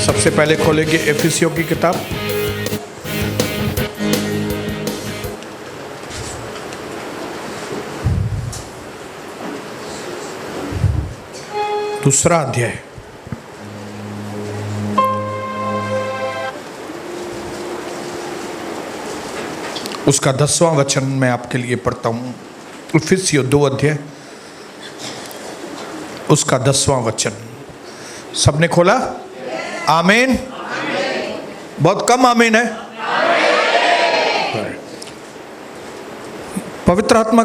सबसे पहले खोलेंगे एफिसियों की किताब। दूसरा अध्याय, उसका 10वां वचन मैं आपके लिए पढ़ता हूं। एफिसियों 2 अध्याय, उसका 10वां वचन। सबने खोला? आमीन। बहुत कम आमीन है। पवित्र आत्मा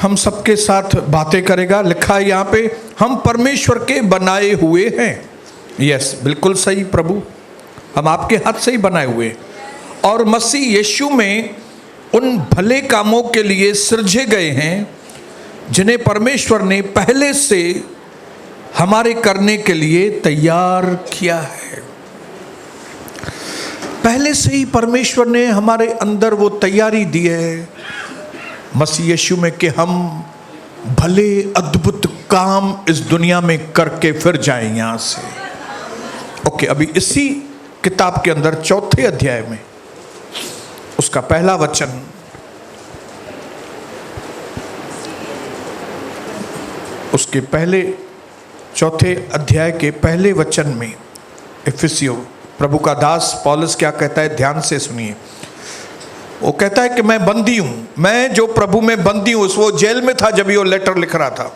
हम सबके साथ बातें करेगा। लिखा है यहाँ पे, हम परमेश्वर के बनाए हुए हैं। यस, बिल्कुल सही प्रभु, हम आपके हाथ से ही बनाए हुए और मसीह यीशु में उन भले कामों के लिए सृजे गए हैं जिन्हें परमेश्वर ने पहले से हमारे करने के लिए तैयार किया है। पहले से ही परमेश्वर ने हमारे अंदर वो तैयारी दी है मसीह यीशु में कि हम भले अद्भुत काम इस दुनिया में करके फिर जाएं यहां से। ओके, अभी इसी किताब के अंदर 4थे अध्याय में उसका पहला वचन, उसके पहले 4थे अध्याय के पहले वचन में एफिसियों प्रभु का दास पौलुस क्या कहता है, ध्यान से सुनिए। वो कहता है कि मैं बंदी हूं, मैं जो प्रभु में बंदी हूं। वो जेल में था जब ये लेटर लिख रहा था।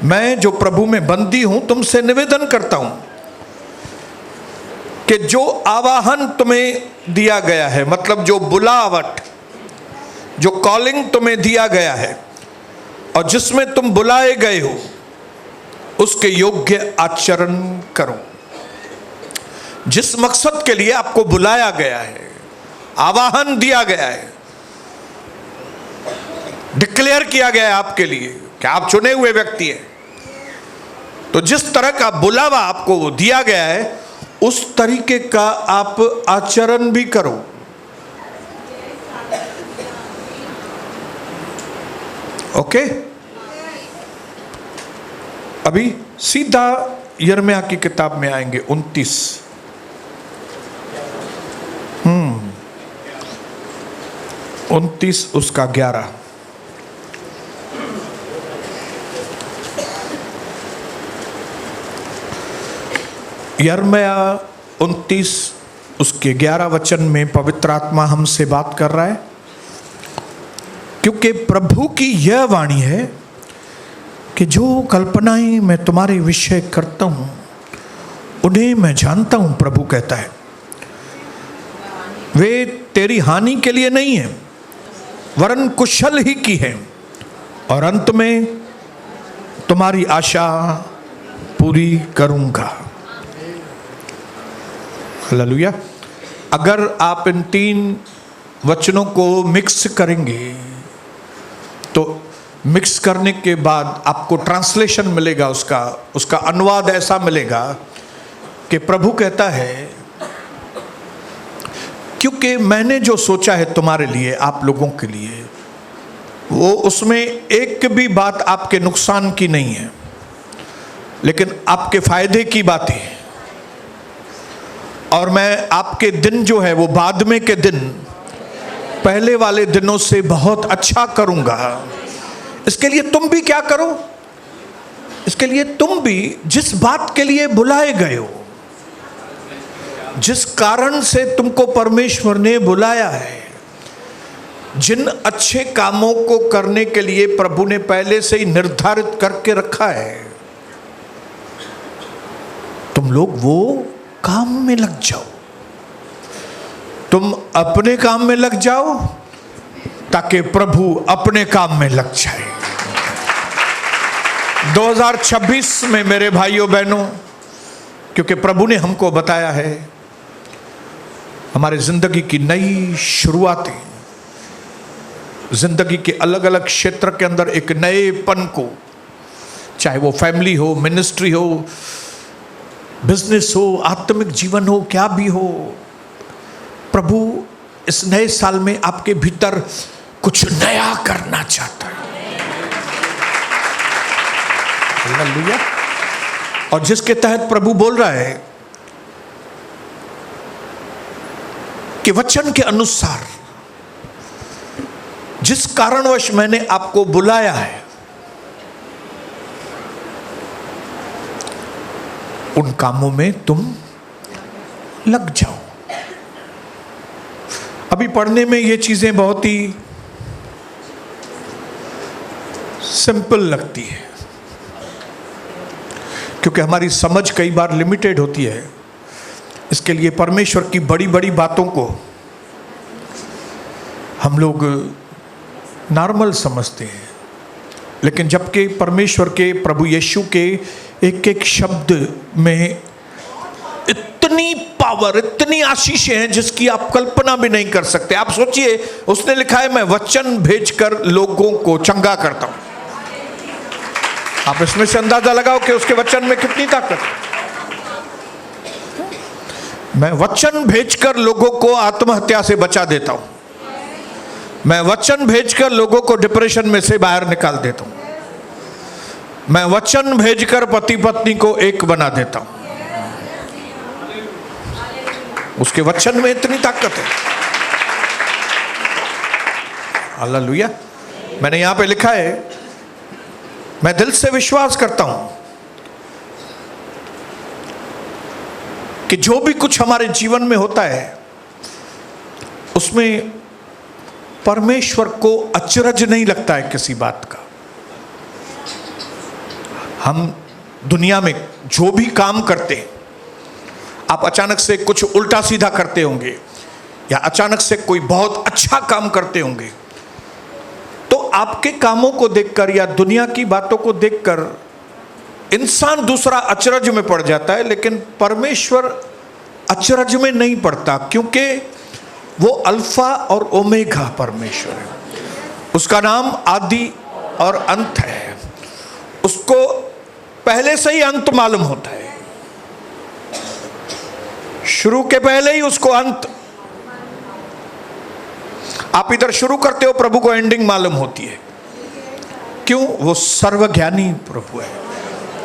मैं जो प्रभु में बंदी हूं, तुमसे निवेदन करता हूं कि जो आवाहन तुम्हें दिया गया है, मतलब जो बुलावट, जो कॉलिंग तुम्हें दिया गया है और जिसमें तुम बुलाए गए हो, उसके योग्य आचरण करो। जिस मकसद के लिए आपको बुलाया गया है, आवाहन दिया गया है, डिक्लेयर किया गया है आपके लिए कि आप चुने हुए व्यक्ति हैं, तो जिस तरह का बुलावा आपको दिया गया है उस तरीके का आप आचरण भी करो। ओके, अभी सीधा यिर्मयाह की किताब में आएंगे 29। 29 उसका 11। यिर्मयाह 29 उसके 11 वचन में पवित्र आत्मा हमसे बात कर रहा है, क्योंकि प्रभु की यह वाणी है कि जो कल्पनाएं मैं तुम्हारे विषय करता हूं उन्हें मैं जानता हूं। प्रभु कहता है, वे तेरी हानि के लिए नहीं है वरन कुशल ही की है, और अंत में तुम्हारी आशा पूरी करूंगा। हालेलुया। अगर आप इन 3 वचनों को मिक्स करेंगे तो मिक्स करने के बाद आपको ट्रांसलेशन मिलेगा, उसका अनुवाद ऐसा मिलेगा कि प्रभु कहता है, क्योंकि मैंने जो सोचा है तुम्हारे लिए, आप लोगों के लिए, वो उसमें एक भी बात आपके नुकसान की नहीं है, लेकिन आपके फायदे की बात है। और मैं आपके दिन जो है वो बाद में के दिन पहले वाले दिनों से बहुत अच्छा करूंगा। इसके लिए तुम भी क्या करो, इसके लिए तुम भी जिस बात के लिए बुलाए गए हो, जिस कारण से तुमको परमेश्वर ने बुलाया है, जिन अच्छे कामों को करने के लिए प्रभु ने पहले से ही निर्धारित करके रखा है, तुम लोग वो काम में लग जाओ। तुम अपने काम में लग जाओ ताकि प्रभु अपने काम में लग जाए। 2026 में मेरे भाइयों बहनों, क्योंकि प्रभु ने हमको बताया है हमारे जिंदगी की नई शुरुआतें, जिंदगी के अलग अलग क्षेत्र के अंदर एक नएपन को, चाहे वो फैमिली हो, मिनिस्ट्री हो, बिजनेस हो, आत्मिक जीवन हो, क्या भी हो, प्रभु इस नए साल में आपके भीतर कुछ नया करना चाहता है। हालेलुया। और जिसके तहत प्रभु बोल रहा है के वचन के अनुसार जिस कारणवश मैंने आपको बुलाया है, उन कामों में तुम लग जाओ। अभी पढ़ने में ये चीजें बहुत ही सिंपल लगती है, क्योंकि हमारी समझ कई बार लिमिटेड होती है। इसके लिए परमेश्वर की बड़ी बड़ी बातों को हम लोग नॉर्मल समझते हैं, लेकिन जबकि परमेश्वर के, प्रभु यीशु के एक एक शब्द में इतनी पावर, इतनी आशीषें हैं जिसकी आप कल्पना भी नहीं कर सकते। आप सोचिए, उसने लिखा है मैं वचन भेजकर लोगों को चंगा करता हूं। आप इसमें से अंदाजा लगाओ कि उसके वचन में कितनी ताकत है। मैं वचन भेजकर लोगों को आत्महत्या से बचा देता हूं, मैं वचन भेजकर लोगों को डिप्रेशन में से बाहर निकाल देता हूं, मैं वचन भेजकर पति पत्नी को एक बना देता हूं। उसके वचन में इतनी ताकत है। हालेलुया। मैंने यहां पे लिखा है, मैं दिल से विश्वास करता हूं कि जो भी कुछ हमारे जीवन में होता है उसमें परमेश्वर को अचरज नहीं लगता है किसी बात का। हम दुनिया में जो भी काम करते हैं, आप अचानक से कुछ उल्टा सीधा करते होंगे या अचानक से कोई बहुत अच्छा काम करते होंगे, तो आपके कामों को देखकर या दुनिया की बातों को देखकर इंसान दूसरा अचरज में पड़ जाता है, लेकिन परमेश्वर अचरज में नहीं पड़ता, क्योंकि वो अल्फा और ओमेगा परमेश्वर है। उसका नाम आदि और अंत है। उसको पहले से ही अंत मालूम होता है, शुरू के पहले ही उसको अंत। आप इधर शुरू करते हो, प्रभु को एंडिंग मालूम होती है। क्यों? वो सर्वज्ञानी प्रभु है।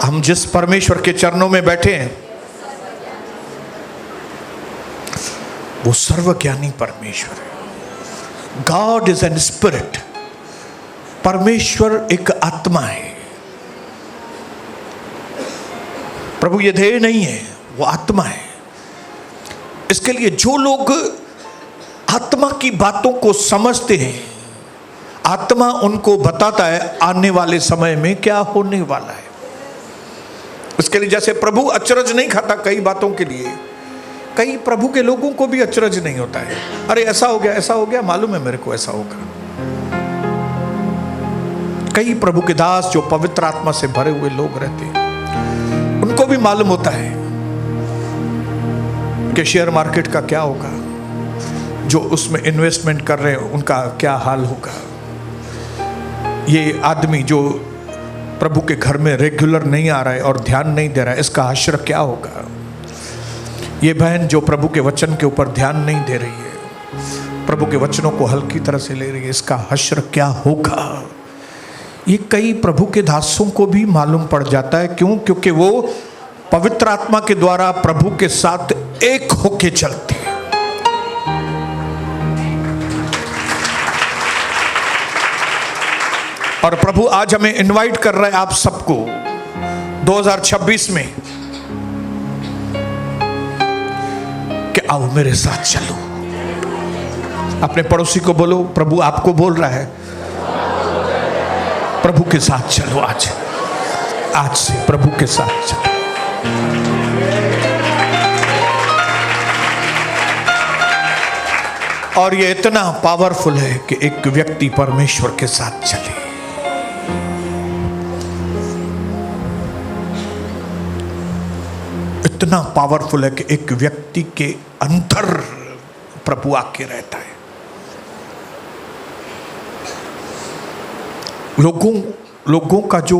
हम जिस परमेश्वर के चरणों में बैठे हैं वो सर्वज्ञानी परमेश्वर है। God is an spirit. परमेश्वर एक आत्मा है। प्रभु ये देह नहीं है, वो आत्मा है। इसके लिए जो लोग आत्मा की बातों को समझते हैं, आत्मा उनको बताता है आने वाले समय में क्या होने वाला है। इसके लिए जैसे प्रभु अचरज नहीं खाता कई बातों के लिए, कई प्रभु के लोगों को भी अचरज नहीं होता है। अरे ऐसा हो गया, ऐसा हो गया, मालूम है मेरे को ऐसा होगा। कई प्रभु के दास जो पवित्र आत्मा से भरे हुए लोग रहते हैं, उनको भी मालूम होता है कि शेयर मार्केट का क्या होगा, जो उसमें इन्वेस्टमेंट कर रहे हैं उनका क्या हाल होगा, ये आदमी जो प्रभु के घर में रेगुलर नहीं आ रहा है और ध्यान नहीं दे रहा है, इसका हश्र क्या होगा। ये बहन जो प्रभु के वचन के ऊपर ध्यान नहीं दे रही है, प्रभु के वचनों को हल्की तरह से ले रही है, इसका हश्र क्या होगा। ये कई प्रभु के दासों को भी मालूम पड़ जाता है। क्यों? क्योंकि वो पवित्र आत्मा के द्वारा प्रभु के साथ एक होके चलते हैं। और प्रभु आज हमें इनवाइट कर रहा है आप सबको 2026 में कि आओ मेरे साथ चलो। अपने पड़ोसी को बोलो, प्रभु आपको बोल रहा है, प्रभु के साथ चलो। आज से प्रभु के साथ चलो। और ये इतना पावरफुल है कि एक व्यक्ति परमेश्वर के साथ चले। इतना पावरफुल है कि एक व्यक्ति के अंदर प्रभु आके रहता है। लोगों का जो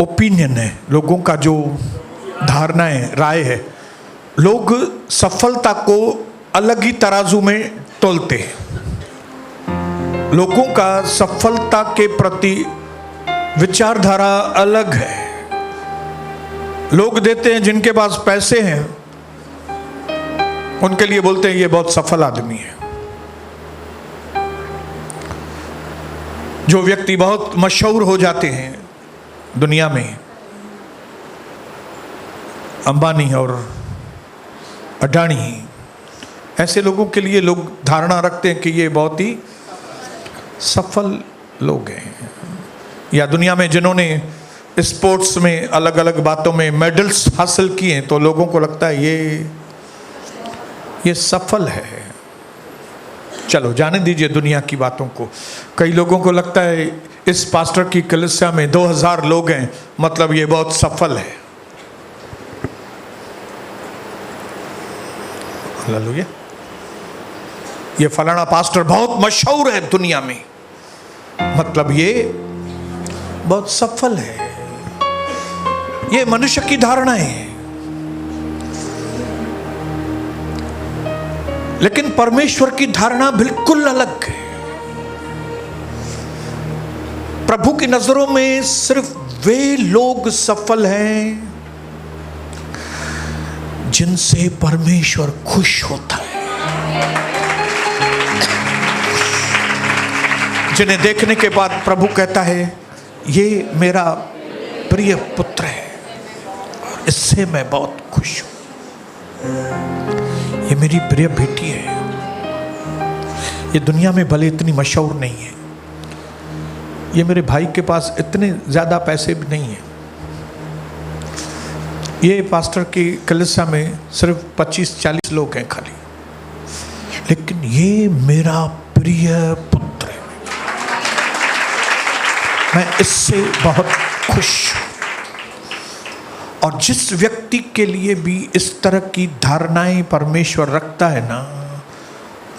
ओपिनियन है, लोगों का जो धारणा है, राय है, लोग सफलता को अलग ही तराजू में तोलते हैं। लोगों का सफलता के प्रति विचारधारा अलग है। लोग देते हैं जिनके पास पैसे हैं उनके लिए बोलते हैं ये बहुत सफल आदमी है। जो व्यक्ति बहुत मशहूर हो जाते हैं दुनिया में, अंबानी और अडानी, ऐसे लोगों के लिए लोग धारणा रखते हैं कि ये बहुत ही सफल लोग हैं। या दुनिया में जिन्होंने स्पोर्ट्स में अलग अलग बातों में मेडल्स हासिल किए हैं, तो लोगों को लगता है ये सफल है। चलो जाने दीजिए दुनिया की बातों को। कई लोगों को लगता है इस पास्टर की कलीसिया में 2000 लोग हैं, मतलब ये बहुत सफल है। हालेलुया। ये फलाना पास्टर बहुत मशहूर है दुनिया में, मतलब ये बहुत सफल है। ये मनुष्य की धारणा है। लेकिन परमेश्वर की धारणा बिल्कुल अलग है। प्रभु की नजरों में सिर्फ वे लोग सफल हैं जिनसे परमेश्वर खुश होता है, जिन्हें देखने के बाद प्रभु कहता है ये मेरा प्रिय पुत्र है, इससे मैं बहुत खुश हूं, ये मेरी प्रिय बेटी है। ये दुनिया में भले इतनी मशहूर नहीं है, ये मेरे भाई के पास इतने ज़्यादा पैसे भी नहीं हैं, ये पास्टर की कलीसिया में सिर्फ 25-40 लोग हैं खाली, लेकिन ये मेरा प्रिय पुत्र है, मैं इससे बहुत खुश हूँ। और जिस व्यक्ति के लिए भी इस तरह की धारणाएं परमेश्वर रखता है ना,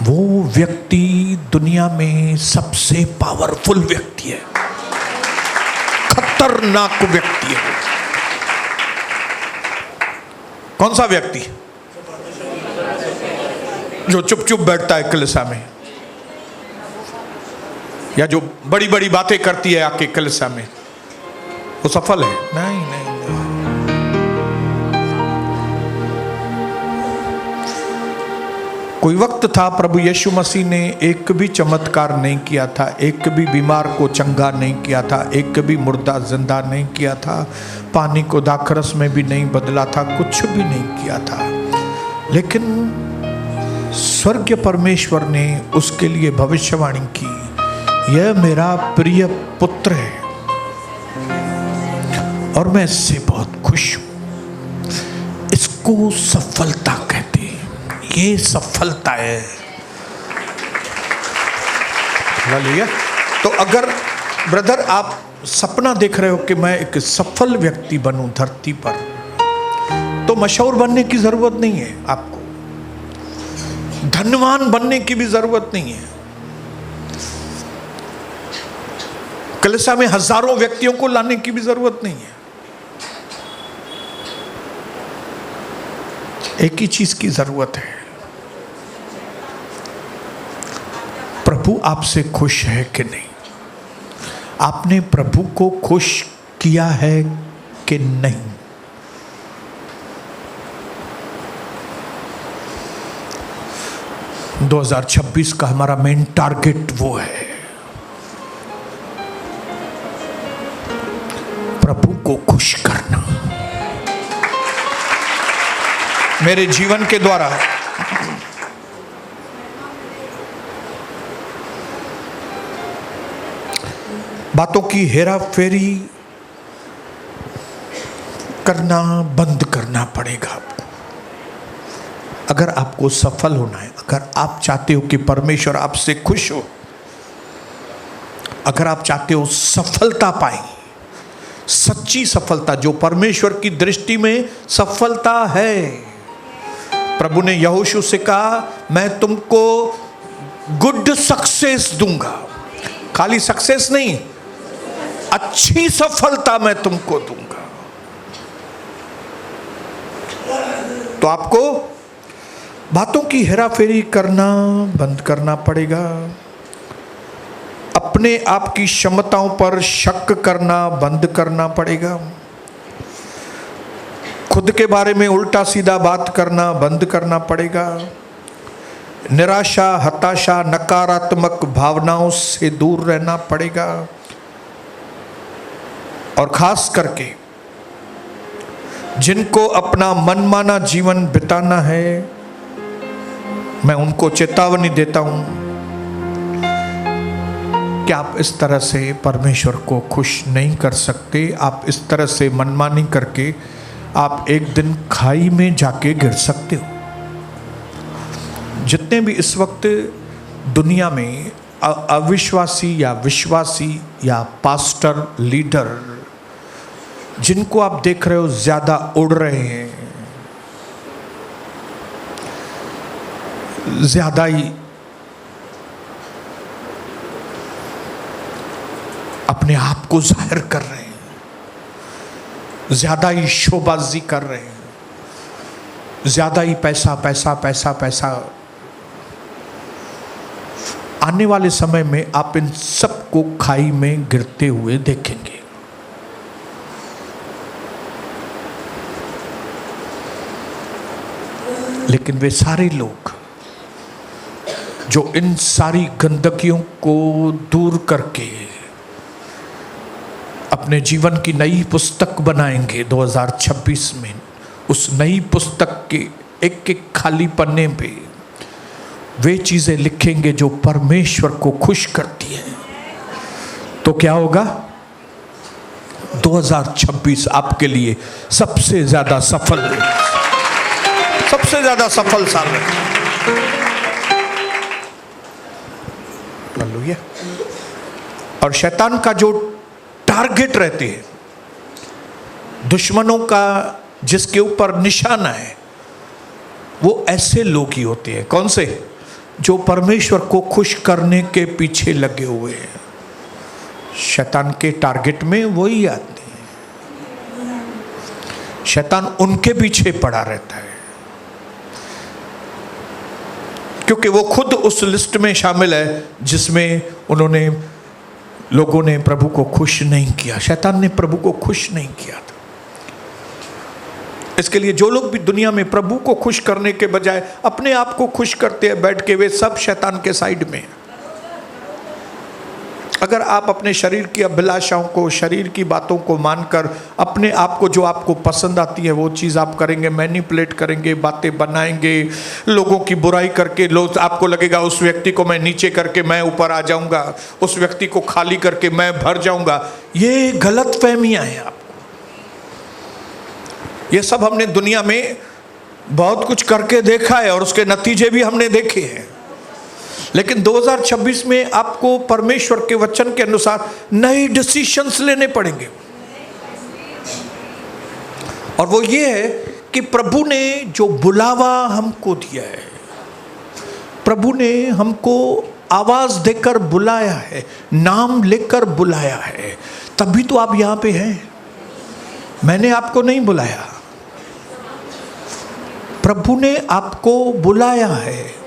वो व्यक्ति दुनिया में सबसे पावरफुल व्यक्ति है, खतरनाक व्यक्ति है। कौन सा व्यक्ति? जो चुप चुप बैठता है कलीसिया में, या जो बड़ी बड़ी बातें करती है आके कलीसिया में, वो सफल है? नहीं नहीं नहीं। कोई वक्त था प्रभु यीशु मसीह ने एक भी चमत्कार नहीं किया था, एक भी बीमार को चंगा नहीं किया था, एक भी मुर्दा जिंदा नहीं किया था, पानी को दाखरस में भी नहीं बदला था, कुछ भी नहीं किया था। लेकिन स्वर्गीय परमेश्वर ने उसके लिए भविष्यवाणी की, यह मेरा प्रिय पुत्र है और मैं इससे बहुत खुश हूं। इसको सफलता कहते हैं, ये सफलता है। हालेलुया। तो अगर ब्रदर आप सपना देख रहे हो कि मैं एक सफल व्यक्ति बनूं धरती पर, तो मशहूर बनने की जरूरत नहीं है, आपको धनवान बनने की भी जरूरत नहीं है। कलीसिया में हजारों व्यक्तियों को लाने की भी जरूरत नहीं है। एक ही चीज की जरूरत है, प्रभु आपसे खुश है कि नहीं? आपने प्रभु को खुश किया है कि नहीं? – 2026 का हमारा मेन टारगेट वो है, प्रभु को खुश करना मेरे जीवन के द्वारा। बातों की हेरा फेरी करना बंद करना पड़ेगा आपको, अगर आपको सफल होना है। अगर आप चाहते हो कि परमेश्वर आपसे खुश हो, अगर आप चाहते हो सफलता पाए, सच्ची सफलता जो परमेश्वर की दृष्टि में सफलता है। प्रभु ने यहोशू से कहा, मैं तुमको गुड सक्सेस दूंगा, खाली सक्सेस नहीं, अच्छी सफलता मैं तुमको दूंगा। तो आपको बातों की हेराफेरी करना बंद करना पड़ेगा, अपने आप की क्षमताओं पर शक करना बंद करना पड़ेगा, खुद के बारे में उल्टा सीधा बात करना बंद करना पड़ेगा। निराशा, हताशा, नकारात्मक भावनाओं से दूर रहना पड़ेगा। और खास करके जिनको अपना मनमाना जीवन बिताना है, मैं उनको चेतावनी देता हूं कि आप इस तरह से परमेश्वर को खुश नहीं कर सकते। आप इस तरह से मनमानी करके आप एक दिन खाई में जाके गिर सकते हो। जितने भी इस वक्त दुनिया में अविश्वासी या विश्वासी या पास्टर, लीडर जिनको आप देख रहे हो ज्यादा उड़ रहे हैं, ज्यादा ही अपने आप को जाहिर कर रहे हैं, ज्यादा ही शोबाजी कर रहे हैं, ज्यादा ही पैसा पैसा पैसा पैसा, आने वाले समय में आप इन सबको खाई में गिरते हुए देखेंगे। लेकिन वे सारे लोग जो इन सारी गंदगियों को दूर करके अपने जीवन की नई पुस्तक बनाएंगे 2026 में, उस नई पुस्तक के एक एक खाली पन्ने पे वे चीजें लिखेंगे जो परमेश्वर को खुश करती हैं, तो क्या होगा? 2026 आपके लिए सबसे ज्यादा सफल, सबसे ज्यादा सफल साल है। हालेलुया। और शैतान का जो टारगेट रहते हैं, दुश्मनों का जिसके ऊपर निशाना है, वो ऐसे लोग ही होते हैं। कौन से? जो परमेश्वर को खुश करने के पीछे लगे हुए हैं। शैतान के टारगेट में वही आते हैं। शैतान उनके पीछे पड़ा रहता है, क्योंकि वो खुद उस लिस्ट में शामिल है जिसमें उन्होंने, लोगों ने प्रभु को खुश नहीं किया। शैतान ने प्रभु को खुश नहीं किया था। इसके लिए जो लोग भी दुनिया में प्रभु को खुश करने के बजाय अपने आप को खुश करते हैं बैठ के, वे सब शैतान के साइड में हैं। अगर आप अपने शरीर की अभिलाषाओं को, शरीर की बातों को मानकर अपने आप को, जो आपको पसंद आती है वो चीज़ आप करेंगे, मैनिपुलेट करेंगे, बातें बनाएंगे, लोगों की बुराई करके, लोग आपको लगेगा उस व्यक्ति को मैं नीचे करके मैं ऊपर आ जाऊंगा, उस व्यक्ति को खाली करके मैं भर जाऊंगा, ये गलत फहमियाँ हैं आपको। ये सब हमने दुनिया में बहुत कुछ करके देखा है और उसके नतीजे भी हमने देखे हैं। लेकिन 2026 में आपको परमेश्वर के वचन के अनुसार नए डिसीजंस लेने पड़ेंगे। और वो ये है कि प्रभु ने जो बुलावा हमको दिया है, प्रभु ने हमको आवाज देकर बुलाया है, नाम लेकर बुलाया है, तभी तो आप यहां पे हैं। मैंने आपको नहीं बुलाया, प्रभु ने आपको बुलाया है।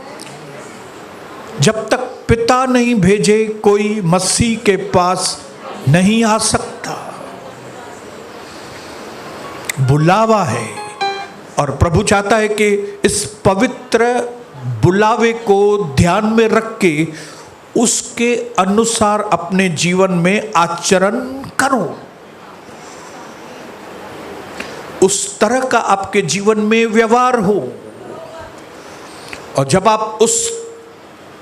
जब तक पिता नहीं भेजे कोई मसीह के पास नहीं आ सकता। बुलावा है और प्रभु चाहता है कि इस पवित्र बुलावे को ध्यान में रख के उसके अनुसार अपने जीवन में आचरण करो। उस तरह का आपके जीवन में व्यवहार हो। और जब आप उस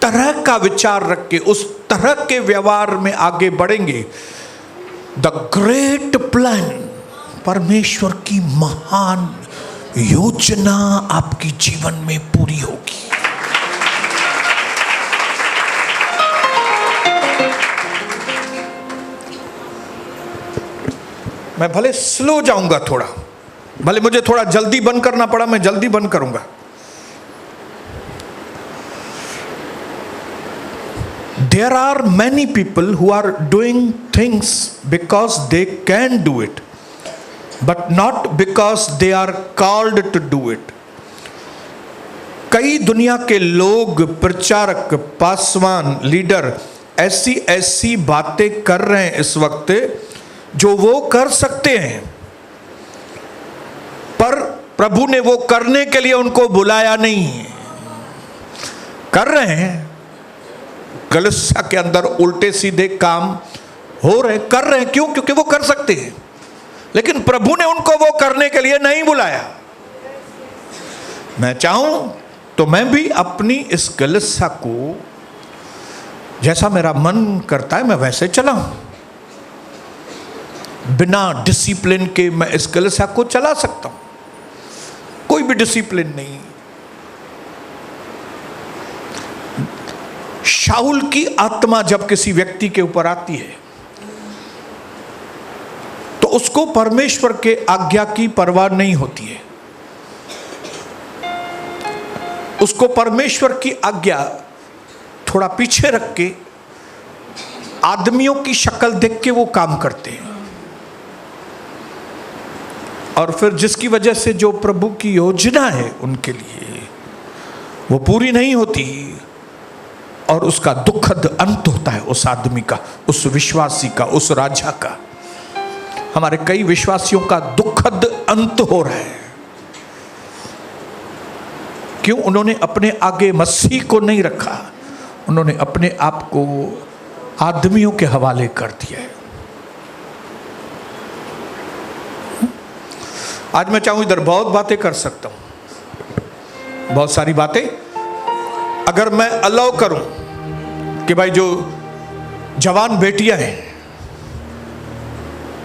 तरह का विचार रख के उस तरह के व्यवहार में आगे बढ़ेंगे, द ग्रेट प्लान, परमेश्वर की महान योजना आपकी जीवन में पूरी होगी। मैं भले स्लो जाऊंगा थोड़ा, भले मुझे थोड़ा जल्दी बंद करना पड़ा, मैं जल्दी बंद करूंगा। There are many people who are doing things because they can do it, but not because they are called to do it. कई दुनिया के लोग, प्रचारक, पासवान, लीडर ऐसी ऐसी बातें कर रहे हैं इस वक्त जो वो कर सकते हैं, पर प्रभु ने वो करने के लिए उनको बुलाया नहीं। कर रहे हैं, कलीसिया के अंदर उल्टे सीधे काम हो रहे, कर रहे हैं। क्यों? क्योंकि वो कर सकते हैं, लेकिन प्रभु ने उनको वो करने के लिए नहीं बुलाया। मैं चाहूं तो मैं भी अपनी इस कलीसिया को जैसा मेरा मन करता है मैं वैसे चलाऊं। बिना डिसिप्लिन के मैं इस कलीसिया को चला सकता हूं, कोई भी डिसिप्लिन नहीं। शाऊल की आत्मा जब किसी व्यक्ति के ऊपर आती है तो उसको परमेश्वर के आज्ञा की परवाह नहीं होती है। उसको परमेश्वर की आज्ञा थोड़ा पीछे रख के आदमियों की शक्ल देख के वो काम करते हैं, और फिर जिसकी वजह से जो प्रभु की योजना है उनके लिए वो पूरी नहीं होती, और उसका दुखद अंत होता है उस आदमी का, उस विश्वासी का, उस राजा का। हमारे कई विश्वासियों का दुखद अंत हो रहा है। क्यों? उन्होंने अपने आगे मसीह को नहीं रखा, उन्होंने अपने आप को आदमियों के हवाले कर दिया है। आज मैं चाहूं इधर बहुत बातें कर सकता हूं, बहुत सारी बातें। अगर मैं अलाउ करूं कि भाई जो जवान बेटियां हैं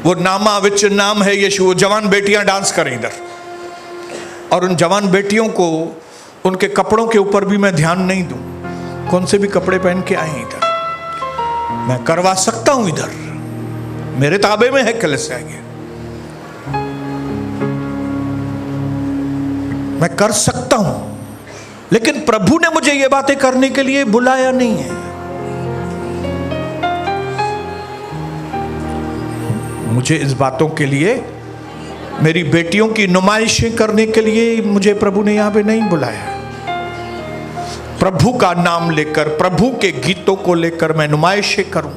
वो नामा विच नाम है यीशु, वो जवान बेटियां डांस करें इधर, और उन जवान बेटियों को उनके कपड़ों के ऊपर भी मैं ध्यान नहीं दूं, कौन से भी कपड़े पहन के आए इधर, मैं करवा सकता हूं इधर, मेरे ताबे में है कलीसिया ये, मैं कर सकता हूं। लेकिन प्रभु ने मुझे ये बातें करने के लिए बुलाया नहीं है। मुझे इस बातों के लिए, मेरी बेटियों की नुमाइशें करने के लिए मुझे प्रभु ने यहां पे नहीं बुलाया। प्रभु का नाम लेकर, प्रभु के गीतों को लेकर मैं नुमाइशें करूं।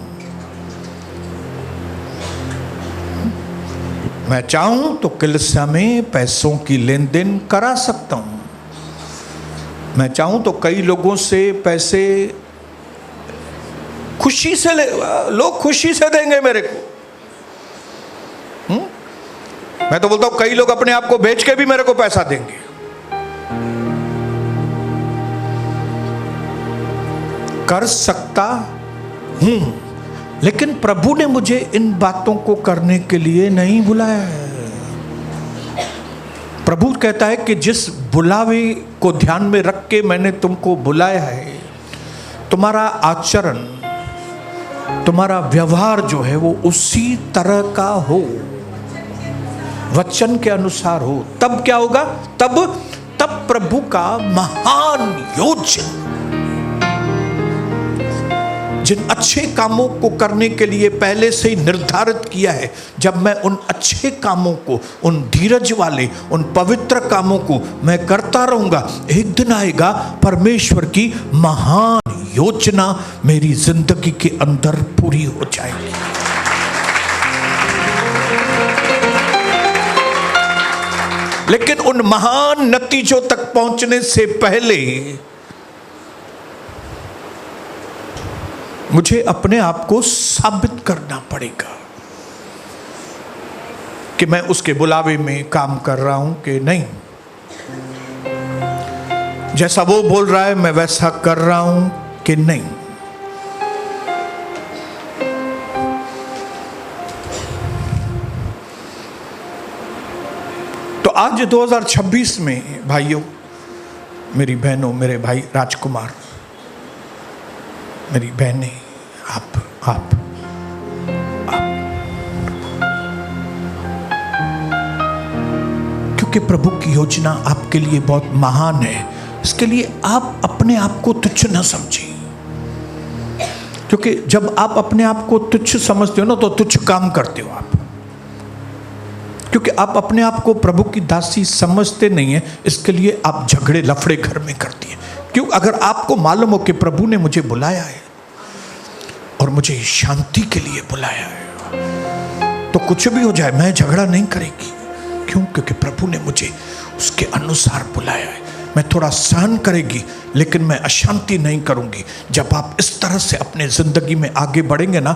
मैं चाहूं तो कलीसिया में पैसों की लेन देन करा सकता हूं। मैं चाहूं तो कई लोगों से पैसे खुशी से लोग खुशी से देंगे मेरे को। मैं तो बोलता हूं कई लोग अपने आप को बेच के भी मेरे को पैसा देंगे। कर सकता हूं, लेकिन प्रभु ने मुझे इन बातों को करने के लिए नहीं बुलाया है। प्रभु कहता है कि जिस बुलावे को ध्यान में रख के मैंने तुमको बुलाया है, तुम्हारा आचरण, तुम्हारा व्यवहार जो है वो उसी तरह का हो, वचन के अनुसार हो। तब क्या होगा? तब प्रभु का महान योजना, जिन अच्छे कामों को करने के लिए पहले से ही निर्धारित किया है, जब मैं उन अच्छे कामों को, उन धीरज वाले, उन पवित्र कामों को मैं करता रहूंगा, एक दिन आएगा परमेश्वर की महान योजना मेरी जिंदगी के अंदर पूरी हो जाएगी। लेकिन उन महान नतीजों तक पहुंचने से पहले मुझे अपने आप को साबित करना पड़ेगा कि मैं उसके बुलावे में काम कर रहा हूं कि नहीं। जैसा वो बोल रहा है मैं वैसा कर रहा हूं कि नहीं। तो आज 2026 में भाइयों, मेरी बहनों, मेरे भाई राजकुमार, मेरी बहनें, आप क्योंकि प्रभु की योजना आपके लिए बहुत महान है, इसके लिए आप अपने आप को तुच्छ न समझिए। क्योंकि जब आप अपने आप को तुच्छ समझते हो ना, तो तुच्छ काम करते हो आप, क्योंकि आप अपने आप को प्रभु की दासी समझते नहीं है। इसके लिए आप झगड़े लफड़े घर में करती है। क्यों? अगर आपको मालूम हो कि प्रभु ने मुझे बुलाया है और मुझे शांति के लिए बुलाया है, तो कुछ भी हो जाए मैं झगड़ा नहीं करेगी। क्यों? क्योंकि प्रभु ने मुझे उसके अनुसार बुलाया है। मैं थोड़ा सहन करेगी लेकिन मैं अशांति नहीं करूंगी। जब आप इस तरह से अपने जिंदगी में आगे बढ़ेंगे ना,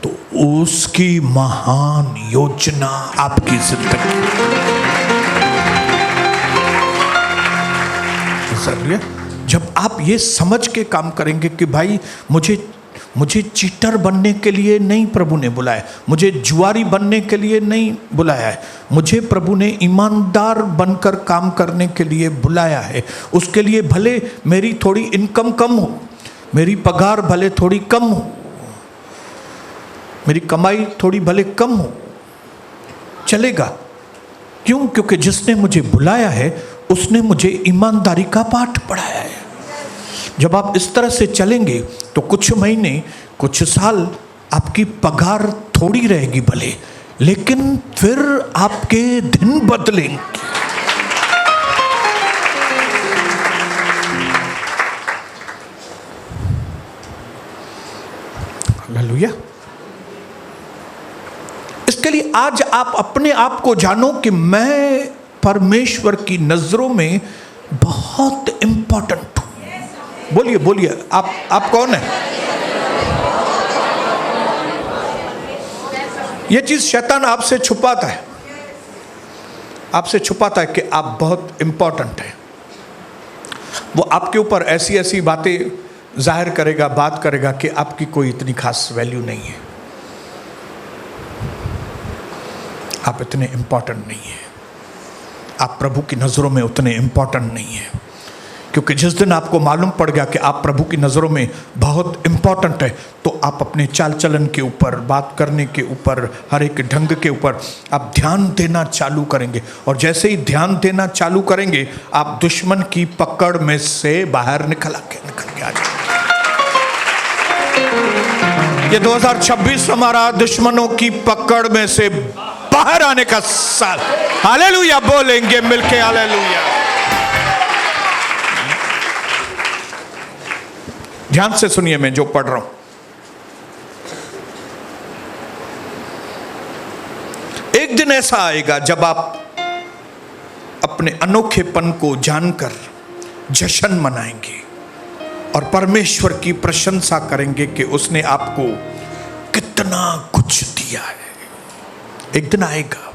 तो उसकी महान योजना आपकी जिंदगी जरूरी है। जब आप ये समझ के काम करेंगे कि भाई मुझे चीटर बनने के लिए नहीं प्रभु ने बुलाया, मुझे जुआरी बनने के लिए नहीं बुलाया है, मुझे प्रभु ने ईमानदार बनकर काम करने के लिए बुलाया है। उसके लिए भले मेरी थोड़ी इनकम कम हो, मेरी पगार भले थोड़ी कम हो, मेरी कमाई थोड़ी भले कम हो, चलेगा। क्यों? क्योंकि जिसने मुझे बुलाया है उसने मुझे ईमानदारी का पाठ पढ़ाया है। जब आप इस तरह से चलेंगे तो कुछ महीने, कुछ साल आपकी पगार थोड़ी रहेगी भले, लेकिन फिर आपके दिन बदलेंगे। हालेलुया। इसके लिए आज आप अपने आप को जानो कि मैं परमेश्वर की नजरों में बहुत इंपॉर्टेंट हूं। बोलिए बोलिए, आप कौन है? ये चीज शैतान आपसे छुपाता है, आपसे छुपाता है कि आप बहुत इंपॉर्टेंट हैं। वो आपके ऊपर ऐसी ऐसी बातें जाहिर करेगा, बात करेगा कि आपकी कोई इतनी खास वैल्यू नहीं है, आप इतने इंपॉर्टेंट नहीं हैं, आप प्रभु की नजरों में उतने इंपॉर्टेंट नहीं हैं। क्योंकि जिस दिन आपको मालूम पड़ गया कि आप प्रभु की नज़रों में बहुत इंपॉर्टेंट है, तो आप अपने चाल चलन के ऊपर, बात करने के ऊपर, हर एक ढंग के ऊपर आप ध्यान देना चालू करेंगे। और जैसे ही ध्यान देना चालू करेंगे, आप दुश्मन की पकड़ में से बाहर निकल के आ जाएंगे। ये 2026 हमारा दुश्मनों की पकड़ में से बाहर आने का साल। हालेलुया बोलेंगे मिलके, हालेलुया। ध्यान से सुनिए मैं जो पढ़ रहा हूं। एक दिन ऐसा आएगा जब आप अपने अनोखेपन को जानकर जश्न मनाएंगे और परमेश्वर की प्रशंसा करेंगे कि उसने आपको कितना कुछ दिया है। एक दिन आएगा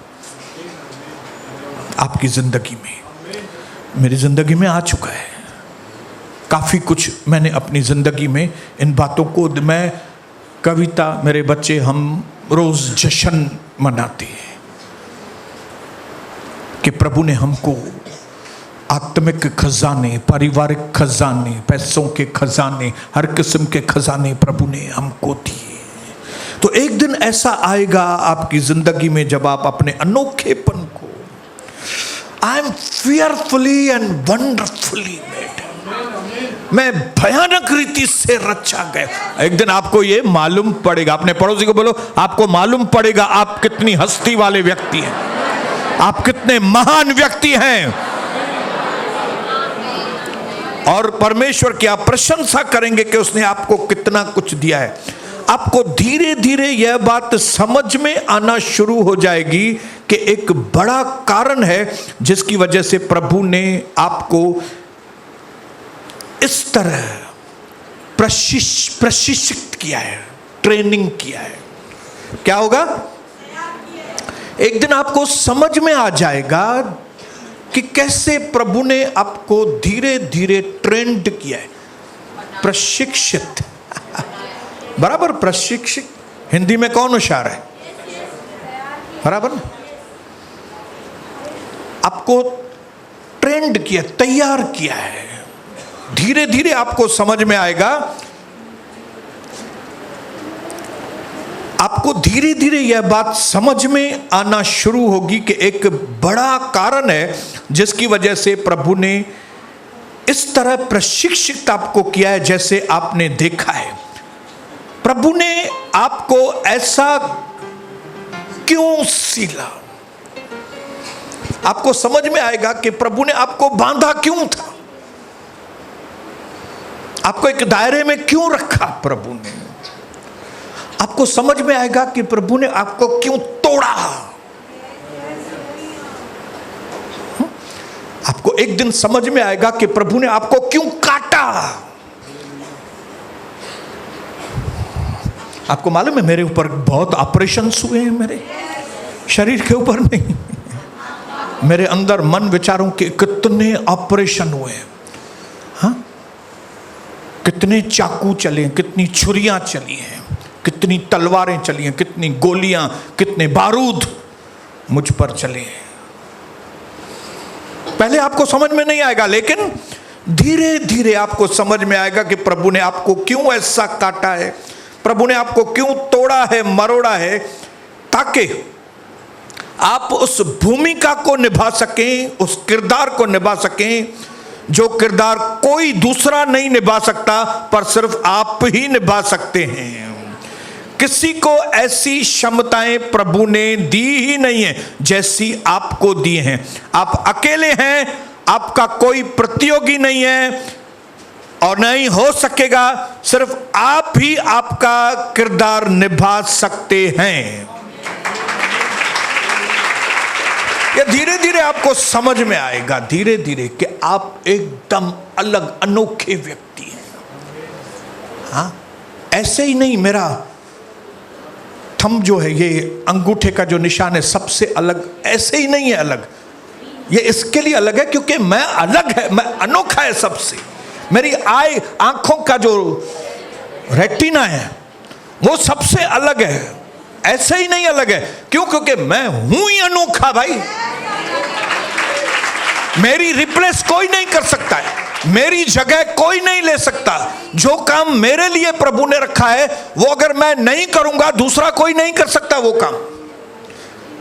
आपकी जिंदगी में, मेरी जिंदगी में आ चुका है। काफ़ी कुछ मैंने अपनी ज़िंदगी में इन बातों को, मैं, कविता, मेरे बच्चे, हम रोज़ जश्न मनाते हैं कि प्रभु ने हमको आत्मिक खजाने, पारिवारिक खजाने, पैसों के खजाने, हर किस्म के खजाने प्रभु ने हमको दिए। तो एक दिन ऐसा आएगा आपकी ज़िंदगी में जब आप अपने अनोखेपन को, I am fearfully and wonderfully made, मैं भयानक रीति से रचा गया। एक दिन आपको ये मालूम पड़ेगा, अपने पड़ोसी को बोलो, आपको मालूम पड़ेगा आप कितनी हस्ती वाले व्यक्ति हैं, आप कितने महान व्यक्ति हैं। और परमेश्वर की आप प्रशंसा करेंगे कि उसने आपको कितना कुछ दिया है। आपको धीरे धीरे यह बात समझ में आना शुरू हो जाएगी कि एक बड़ा कारण है जिसकी वजह से प्रभु ने आपको इस तरह प्रशिक्षित किया है, ट्रेनिंग किया है। क्या होगा? एक दिन आपको समझ में आ जाएगा कि कैसे प्रभु ने आपको धीरे धीरे ट्रेंड किया है, प्रशिक्षित। बराबर, प्रशिक्षित हिंदी में कौन होशियार है? बराबर, आपको ट्रेंड किया, तैयार किया है। धीरे धीरे आपको समझ में आएगा, आपको धीरे धीरे यह बात समझ में आना शुरू होगी कि एक बड़ा कारण है जिसकी वजह से प्रभु ने इस तरह प्रशिक्षित आपको किया है जैसे आपने देखा है। प्रभु ने आपको ऐसा क्यों सिला? आपको समझ में आएगा कि प्रभु ने आपको बांधा क्यों था, आपको एक दायरे में क्यों रखा प्रभु ने। आपको समझ में आएगा कि प्रभु ने आपको क्यों तोड़ा। आपको एक दिन समझ में आएगा कि प्रभु ने आपको क्यों काटा। आपको मालूम है मेरे ऊपर बहुत ऑपरेशंस हुए हैं, मेरे शरीर के ऊपर नहीं, मेरे अंदर मन विचारों के कितने ऑपरेशन हुए हैं। हाँ, कितने चाकू चले, कितनी छुरियां चली हैं, कितनी तलवारें चली हैं, कितनी गोलियां, कितने बारूद मुझ पर चले हैं। पहले आपको समझ में नहीं आएगा, लेकिन धीरे धीरे आपको समझ में आएगा कि प्रभु ने आपको क्यों ऐसा काटा है, प्रभु ने आपको क्यों तोड़ा है, मरोड़ा है, ताकि आप उस भूमिका को निभा सकें, उस किरदार को निभा सकें जो किरदार कोई दूसरा नहीं निभा सकता, पर सिर्फ आप ही निभा सकते हैं। किसी को ऐसी क्षमताएं प्रभु ने दी ही नहीं है जैसी आपको दी हैं। आप अकेले हैं, आपका कोई प्रतियोगी नहीं है और नहीं हो सकेगा। सिर्फ आप ही आपका किरदार निभा सकते हैं। ये धीरे धीरे आपको समझ में आएगा, धीरे धीरे, कि आप एकदम अलग अनोखे व्यक्ति हैं। हाँ, ऐसे ही नहीं, मेरा थंब जो है, ये अंगूठे का जो निशान है, सबसे अलग ऐसे ही नहीं है अलग। ये इसके लिए अलग है क्योंकि मैं अलग है, मैं अनोखा है सबसे। मेरी आंखों का जो रेटिना है वो सबसे अलग है, ऐसे ही नहीं अलग है। क्यों? क्योंकि मैं हूं ही अनोखा भाई। मेरी रिप्लेस कोई नहीं कर सकता है, मेरी जगह कोई नहीं ले सकता। जो काम मेरे लिए प्रभु ने रखा है वो अगर मैं नहीं करूंगा, दूसरा कोई नहीं कर सकता वो काम।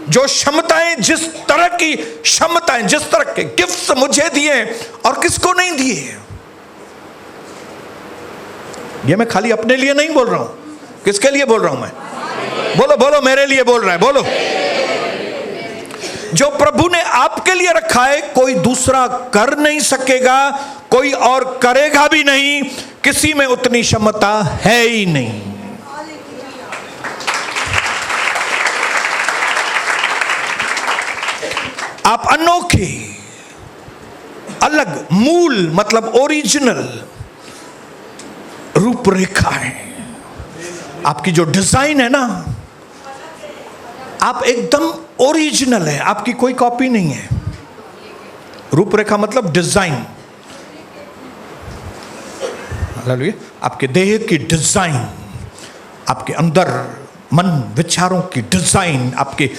जो क्षमताएं, जिस तरह की क्षमताएं, जिस तरह के गिफ्ट्स मुझे दिए और किसको नहीं दिए, ये मैं खाली अपने लिए नहीं बोल रहा हूं। किसके लिए बोल रहा हूं मैं? बोलो बोलो, मेरे लिए बोल रहा है, बोलो। जो प्रभु ने आपके लिए रखा है कोई दूसरा कर नहीं सकेगा, कोई और करेगा भी नहीं। किसी में उतनी क्षमता है ही नहीं। आप अनोखे, अलग, मूल मतलब ओरिजिनल रूपरेखा है। आपकी जो डिजाइन है ना, आप एकदम ओरिजिनल है, आपकी कोई कॉपी नहीं है। रूपरेखा मतलब डिजाइन, हालेलुया। आपके देह की डिजाइन, आपके अंदर मन विचारों की डिजाइन, आपके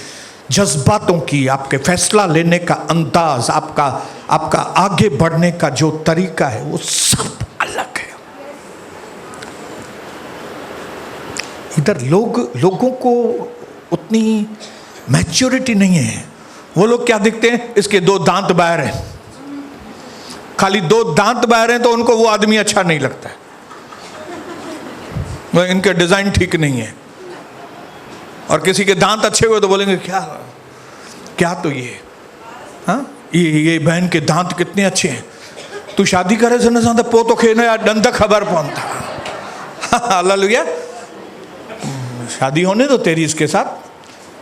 जज्बातों की, आपके फैसला लेने का अंदाज, आपका आगे बढ़ने का जो तरीका है, वो सब अलग है। इधर लोगों को उतनी मैच्योरिटी नहीं है। वो लोग क्या दिखते हैं? इसके 2 दांत बाहर हैं, खाली 2 दांत बाहर हैं तो उनको वो आदमी अच्छा नहीं लगता है, वो इनके डिजाइन ठीक नहीं है। और किसी के दांत अच्छे हुए तो बोलेंगे क्या तो ये, हाँ, ये बहन के दांत कितने अच्छे हैं। तू शादी करे से ना पो तो खेने या डंदा खबर पहुंचता। हालेलुया। शादी होने दो तेरी इसके साथ,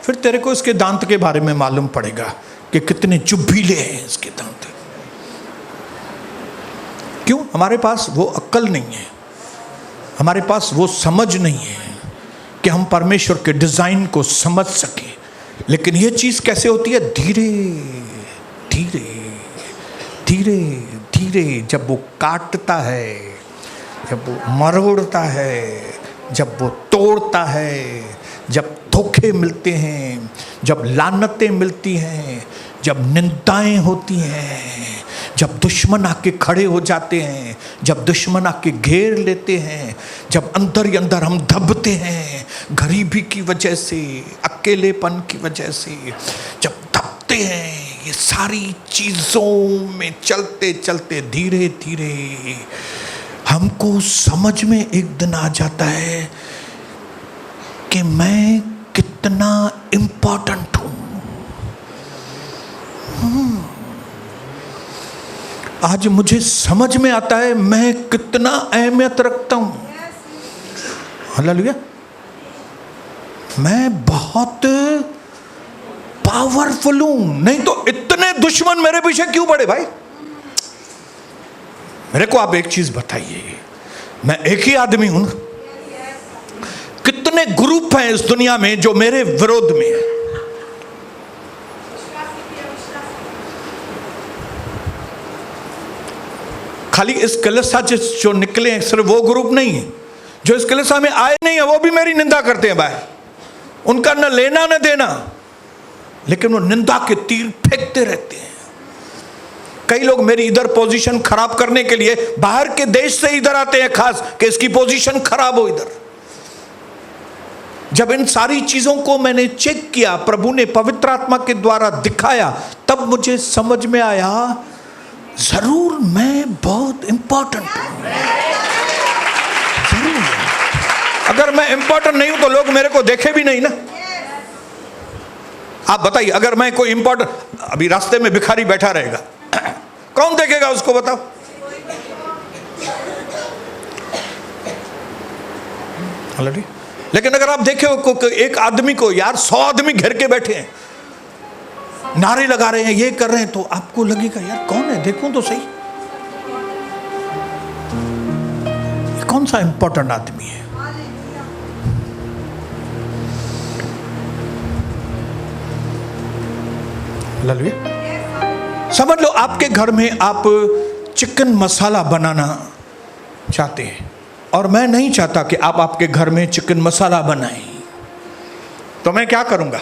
फिर तेरे को इसके दांत के बारे में मालूम पड़ेगा कि कितने चुभीले हैं इसके दांत। क्यों? हमारे पास वो अक्ल नहीं है, हमारे पास वो समझ नहीं है कि हम परमेश्वर के डिजाइन को समझ सके। लेकिन ये चीज कैसे होती है? धीरे धीरे धीरे धीरे, जब वो काटता है, जब वो मरोड़ता है, जब वो तोड़ता है, जब धोखे मिलते हैं, जब लानतें मिलती हैं, जब निंदाएं होती हैं, जब दुश्मन आके खड़े हो जाते हैं, जब दुश्मन आके घेर लेते हैं, जब अंदर ही अंदर हम दबते हैं गरीबी की वजह से, अकेलेपन की वजह से, जब दबते हैं, ये सारी चीज़ों में चलते चलते धीरे धीरे हमको समझ में एक दिन आ जाता है कि मैं कितना इम्पोर्टेंट हूं। आज मुझे समझ में आता है मैं कितना अहमियत रखता हूं। हालेलुया। मैं बहुत पावरफुल हूं, नहीं तो इतने दुश्मन मेरे पीछे क्यों पड़े भाई? मेरे को आप एक चीज बताइए, मैं एक ही आदमी हूं, कितने ग्रुप हैं इस दुनिया में जो मेरे विरोध में है? खाली इस कलीसिया जो निकले हैं सिर्फ वो ग्रुप नहीं है, जो इस कलीसिया में आए नहीं है वो भी मेरी निंदा करते हैं बाहर। उनका न लेना न देना, लेकिन वो निंदा के तीर फेंकते रहते हैं। कई लोग मेरी इधर पोजीशन खराब करने के लिए बाहर के देश से इधर आते हैं, खास कि इसकी पोजीशन खराब हो इधर। जब इन सारी चीजों को मैंने चेक किया, प्रभु ने पवित्र आत्मा के द्वारा दिखाया, तब मुझे समझ में आया जरूर मैं बहुत इंपॉर्टेंट हूं। जरूर, अगर मैं इंपॉर्टेंट नहीं हूं तो लोग मेरे को देखे भी नहीं ना। आप बताइए, अगर मैं कोई इंपॉर्टेंट, अभी रास्ते में भिखारी बैठा रहेगा, कौन देखेगा उसको, बताओ? लेकिन अगर आप देखे एक आदमी को, यार 100 आदमी घेर के बैठे हैं, नारे लगा रहे हैं, ये कर रहे हैं, तो आपको लगेगा यार कौन है, देखूं तो सही, ये कौन सा इंपॉर्टेंट आदमी है। समझ लो आपके घर में आप चिकन मसाला बनाना चाहते हैं और मैं नहीं चाहता कि आप आपके घर में चिकन मसाला बनाएं, तो मैं क्या करूंगा?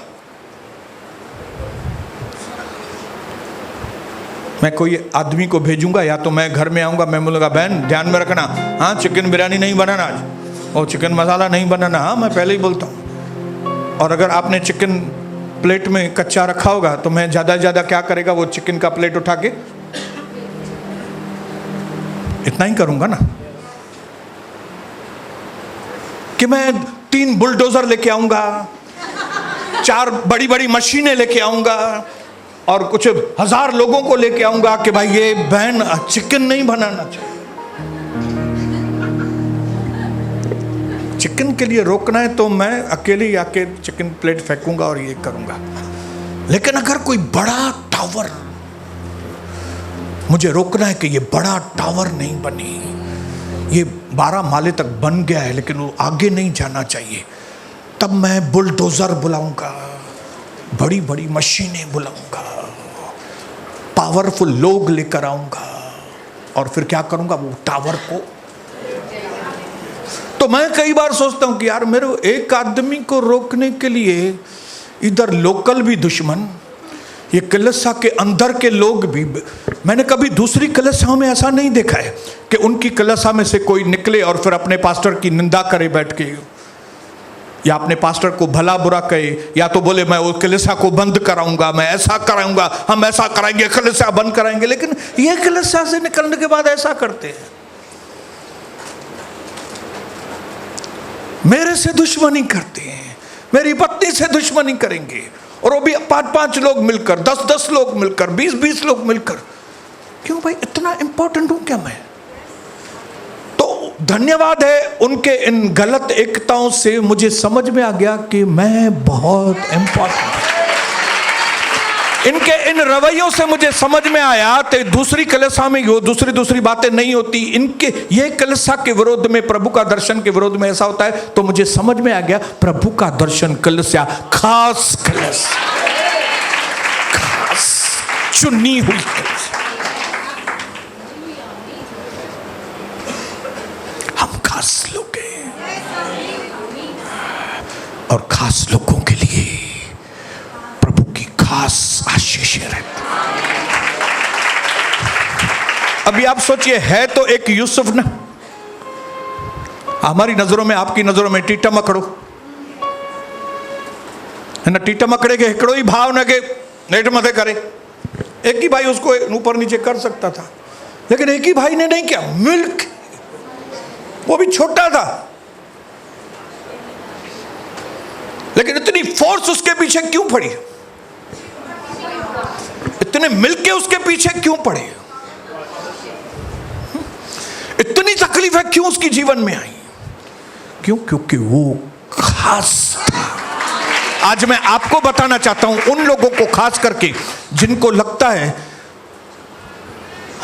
मैं कोई आदमी को भेजूंगा, या तो मैं घर में आऊंगा, मैं बोलूंगा बहन ध्यान में रखना, हाँ चिकन बिरयानी नहीं बनाना आज, और चिकन मसाला नहीं बनाना, हाँ मैं पहले ही बोलता हूँ। और अगर आपने चिकन प्लेट में कच्चा रखा होगा तो मैं ज़्यादा से ज़्यादा क्या करेगा, वो चिकन का प्लेट उठा के इतना ही करूंगा ना, कि मैं 3 बुलडोजर लेके आऊंगा, 4 बड़ी बड़ी मशीनें लेके आऊंगा और कुछ 1000 लोगों को लेके आऊंगा कि भाई ये बहन चिकन नहीं बनाना चाहिए। चिकन के लिए रोकना है तो मैं अकेले ही आके चिकन प्लेट फेंकूंगा और ये करूंगा। लेकिन अगर कोई बड़ा टावर, मुझे रोकना है कि ये बड़ा टावर नहीं बने, ये 12 माले तक बन गया है लेकिन वो आगे नहीं जाना चाहिए, तब मैं बुलडोजर बुलाऊंगा, बड़ी बड़ी मशीनें बुलाऊंगा, पावरफुल लोग लेकर आऊंगा और फिर क्या करूंगा, वो टावर को। तो मैं कई बार सोचता हूं कि यार मेरे एक आदमी को रोकने के लिए इधर लोकल भी दुश्मन, ये कलीसिया के अंदर के लोग भी। मैंने कभी दूसरी कलीसियाओं में ऐसा नहीं देखा है कि उनकी कलीसिया में से कोई निकले और फिर अपने पास्टर की निंदा करे बैठ के, या अपने पास्टर को भला बुरा कहे, या तो बोले मैं वो कलीसिया को बंद कराऊंगा, मैं ऐसा कराऊंगा, हम ऐसा कराएंगे, कलीसिया बंद कराएंगे। लेकिन ये कलीसिया से निकलने के बाद ऐसा करते हैं। मेरे से दुश्मनी करते हैं, मेरी पत्नी से दुश्मनी करेंगे, और वो भी 5-5 लोग मिलकर, 10-10 लोग मिलकर, 20-20 लोग मिलकर। क्यों भाई, इतना इंपॉर्टेंट हूं क्या मैं? तो धन्यवाद है उनके इन गलत एकताओं से मुझे समझ में आ गया कि मैं बहुत इंपॉर्टेंट। इनके इन रवैयों से मुझे समझ में आया तो दूसरी कलीसिया में दूसरी बातें नहीं होती, इनके ये कलीसिया के विरोध में, प्रभु का दर्शन के विरोध में ऐसा होता है। तो मुझे समझ में आ गया प्रभु का दर्शन कलीसिया खास कलीसिया, खास चुनी हुई कलीसिया। हम खास लोग हैं और खास लोगों के लिए प्रभु की खास आशीष रहती। अभी आप सोचिए, है तो एक यूसुफ ना, हमारी नजरों में, आपकी नजरों में टीटा मकड़ो है ना, टीटा मकड़े के हिकड़ो ही भाव न के नेट मथे करे। एक ही भाई उसको ऊपर नीचे कर सकता था, लेकिन एक ही भाई ने नहीं किया, मिल्क, वो भी छोटा था, लेकिन इतनी फोर्स उसके पीछे क्यों पड़ी, इतने मिलके उसके पीछे क्यों पड़े, इतनी तकलीफें क्यों उसकी जीवन में आई? क्यों? क्योंकि वो खास था। आज मैं आपको बताना चाहता हूं, उन लोगों को खास करके जिनको लगता है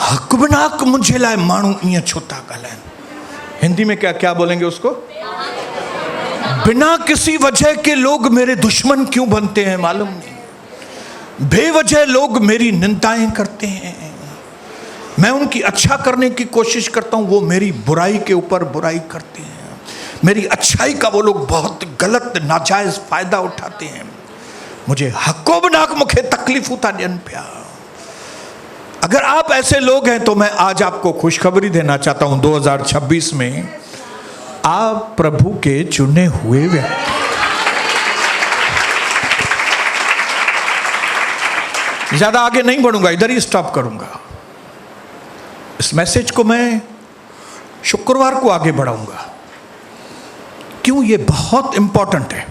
हक बनाक मुझे लाए मानू इं छोता ॻाल्हाइनि। हिंदी में क्या क्या बोलेंगे उसको? बिना किसी वजह के लोग मेरे दुश्मन क्यों बनते हैं मालूम नहीं। बेवजह लोग मेरी निंदाएं करते हैं, मैं उनकी अच्छा करने की कोशिश करता हूं, वो मेरी बुराई के ऊपर बुराई करते हैं। मेरी अच्छाई का वो लोग बहुत गलत नाजायज फायदा उठाते हैं। मुझे हको बनाक मुखे तकलीफ था ॾियनि पिया। अगर आप ऐसे लोग हैं तो मैं आज आपको खुशखबरी देना चाहता हूं, 2026 में आप प्रभु के चुने हुए व्यक्ति। ज्यादा आगे नहीं बढ़ूंगा, इधर ही स्टॉप करूंगा। इस मैसेज को मैं शुक्रवार को आगे बढ़ाऊंगा। क्यों? ये बहुत इंपॉर्टेंट है,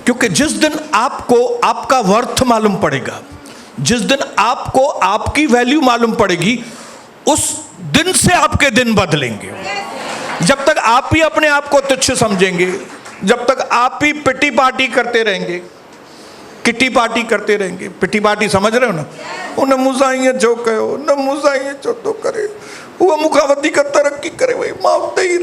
क्योंकि जिस दिन आपको आपका वर्थ मालूम पड़ेगा, जिस दिन आपको आपकी वैल्यू मालूम पड़ेगी, उस दिन से आपके दिन बदलेंगे। जब तक आप ही अपने आप को तुच्छ समझेंगे, जब तक आप ही पिटी पार्टी करते रहेंगे, किटी पार्टी करते रहेंगे। पिटी पार्टी समझ रहे हो ना? उन मूंसां ईअं छो कयो, न मूंसां ईअं छो थो करे, वो मुखा वधीक तरक्की करे वही, मां उते ही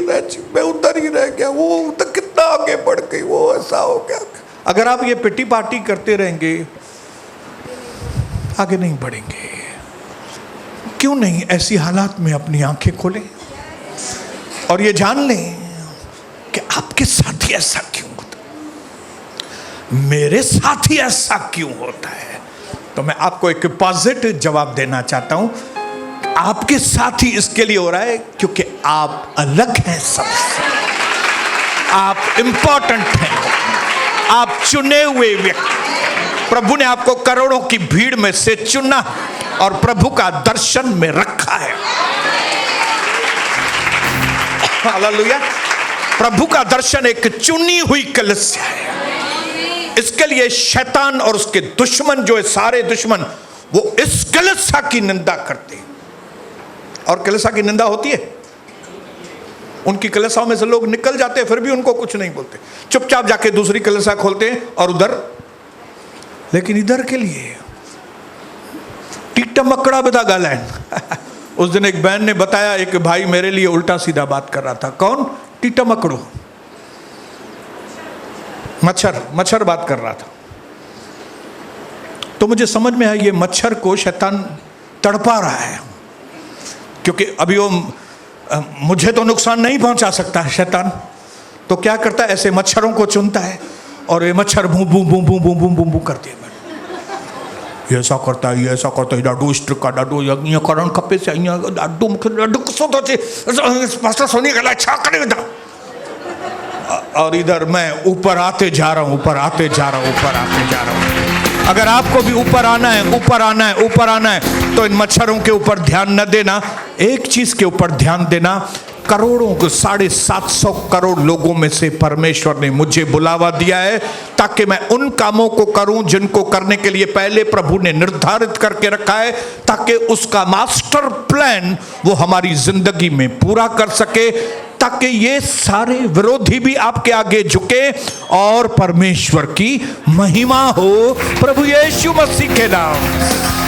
मैं उधर ही रह गया, वो तो कितना आगे बढ़ गई, वो ऐसा हो गया। अगर आप ये पिटी पार्टी करते रहेंगे, आगे नहीं बढ़ेंगे। क्यों नहीं ऐसी हालात में अपनी आंखें खोलें और ये जान लें कि आपके साथ ही ऐसा क्यों होता है, मेरे साथ ही ऐसा क्यों होता है। तो मैं आपको एक पॉजिटिव जवाब देना चाहता हूं, आपके साथ ही इसके लिए हो रहा है क्योंकि आप अलग हैं सबसे, आप इंपॉर्टेंट हैं, आप चुने हुए व्यक्ति। प्रभु ने आपको करोड़ों की भीड़ में से चुना और प्रभु का दर्शन में रखा है। हालेलुया। प्रभु का दर्शन एक चुनी हुई कलीसिया है। इसके लिए शैतान और उसके दुश्मन, जो है सारे दुश्मन, वो इस कलीसिया की निंदा करते हैं। और कलीसिया की निंदा होती है, उनकी कलीसियाओं में से लोग निकल जाते हैं, फिर भी उनको कुछ नहीं बोलते, चुपचाप जाके दूसरी कलीसिया खोलते हैं और उधर। लेकिन इधर के लिए टीटा मकड़ा बता गालाइन। उस दिन एक बहन ने बताया, एक भाई मेरे लिए उल्टा सीधा बात कर रहा था। कौन? टीटा मकड़ो, मच्छर बात कर रहा था। तो मुझे समझ में आया ये मच्छर को शैतान तड़पा रहा है, क्योंकि अभी वो मुझे तो नुकसान नहीं पहुंचा सकता है शैतान। तो क्या करता है, ऐसे मच्छरों को चुनता है और ये मच्छर बू बू बू बू बू बू बू करते हैं। ये ऐसा करता है, ये ऐसा करता है, डाडू स्ट्रिक का डाडू ये करण खपे से डाडू मुखे डाडू कसो तो चे मास्टर सोनी गला छा करे था। और इधर मैं ऊपर आते जा रहा हूँ, ऊपर आते जा रहा हूँ, ऊपर आते जा रहा हूँ। अगर आपको भी ऊपर आना है, ऊपर आना है, ऊपर आना है, तो इन मच्छरों के ऊपर ध्यान न देना, एक चीज के ऊपर ध्यान देना। करोड़ों को 750 करोड़ लोगों में से परमेश्वर ने मुझे बुलावा दिया है ताकि मैं उन कामों को करूं जिनको करने के लिए पहले प्रभु ने निर्धारित करके रखा है, ताकि उसका मास्टर प्लान वो हमारी जिंदगी में पूरा कर सके, ताकि ये सारे विरोधी भी आपके आगे झुके और परमेश्वर की महिमा हो। प्रभु यीशु मसीह के नाम।